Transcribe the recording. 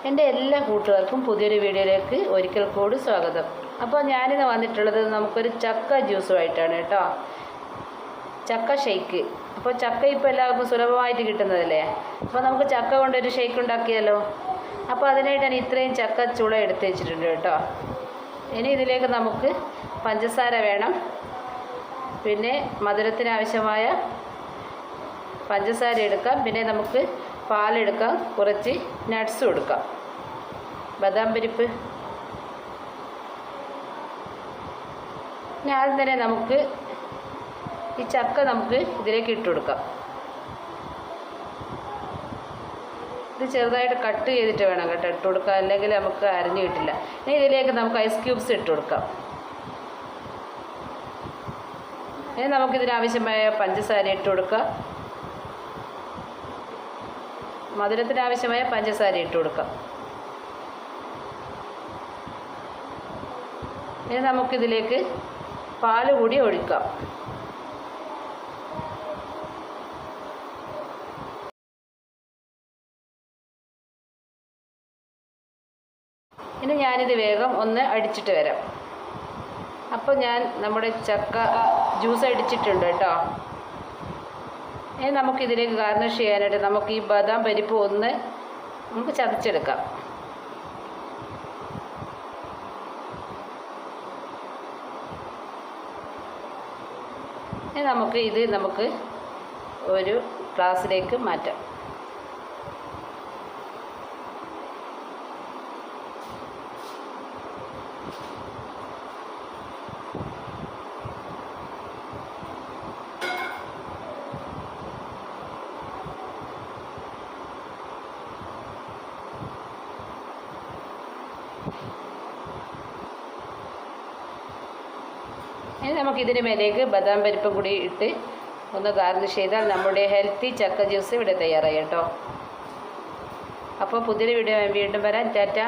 എൻ്റെ എല്ലാ കൂട്ടുകാർക്കും പുതിയൊരു വീഡിയോയിലേക്ക് ഒരിക്കൽ കൂടി സ്വാഗതം. അപ്പോൾ ഞാനിന്ന് വന്നിട്ടുള്ളത് നമുക്കൊരു ചക്ക ജ്യൂസുമായിട്ടാണ് കേട്ടോ. ചക്ക ഷെയ്ക്ക്. അപ്പോൾ ചക്ക ഇപ്പോൾ എല്ലാവർക്കും സുലഭമായിട്ട് കിട്ടുന്നതല്ലേ. അപ്പോൾ നമുക്ക് ചക്ക കൊണ്ടൊരു ഷെയ്ക്ക് ഉണ്ടാക്കിയാലോ. അപ്പോൾ അതിനായിട്ടാണ് ഇത്രയും ചക്ക ചുള എടുത്ത് വെച്ചിട്ടുണ്ട് കേട്ടോ. ഇനി ഇതിലേക്ക് നമുക്ക് പഞ്ചസാര വേണം, പിന്നെ മധുരത്തിന് ആവശ്യമായ പഞ്ചസാര എടുക്കാം, പിന്നെ നമുക്ക് പാലെടുക്കാം, കുറച്ച് നട്ട്സും എടുക്കാം, ബദാം പരിപ്പ്. ഇനി ആദ്യം തന്നെ നമുക്ക് ഈ ചക്ക നമുക്ക് ഇതിലേക്ക് ഇട്ട് കൊടുക്കാം. ഇത് ചെറുതായിട്ട് കട്ട് ചെയ്തിട്ട് വേണം കേട്ടോ ഇട്ട് കൊടുക്കുക, അല്ലെങ്കിൽ നമുക്ക് അരിഞ്ഞ് കിട്ടില്ല. ഇനി ഇതിലേക്ക് നമുക്ക് ഐസ് ക്യൂബ്സ് ഇട്ട് കൊടുക്കാം. ഇനി നമുക്കിതിനാവശ്യമായ പഞ്ചസാര ഇട്ട് കൊടുക്കാം, മധുരത്തിനാവശ്യമായ പഞ്ചസാര ഇട്ട് കൊടുക്കാം. ഇനി നമുക്കിതിലേക്ക് പാൽ കൂടി ഒഴിക്കാം. ഇനി ഞാനിത് വേഗം ഒന്ന് അടിച്ചിട്ട് വരാം. അപ്പോൾ ഞാൻ നമ്മുടെ ചക്ക ജ്യൂസ് അടിച്ചിട്ടുണ്ട് കേട്ടോ. ഇനി നമുക്കിതിലേക്ക് ഗാർണിഷ് ചെയ്യാനായിട്ട് നമുക്ക് ഈ ബദാം പരിപ്പ് ഒന്ന് നമുക്ക് ചതച്ചെടുക്കാം. ഇനി നമുക്ക് ഒരു ഗ്ലാസ്സിലേക്ക് മാറ്റാം. ഇനി നമുക്കിതിന് മേലേക്ക് ബദാം പരിപ്പും കൂടി ഇട്ട് ഒന്ന് ഗാർണിഷ് ചെയ്താൽ നമ്മുടെ ഹെൽത്തി ചക്ക ജ്യൂസ് ഇവിടെ തയ്യാറായി കേട്ടോ. അപ്പോൾ പുതിയൊരു വീഡിയോ വീണ്ടും വരാം. ടാറ്റ.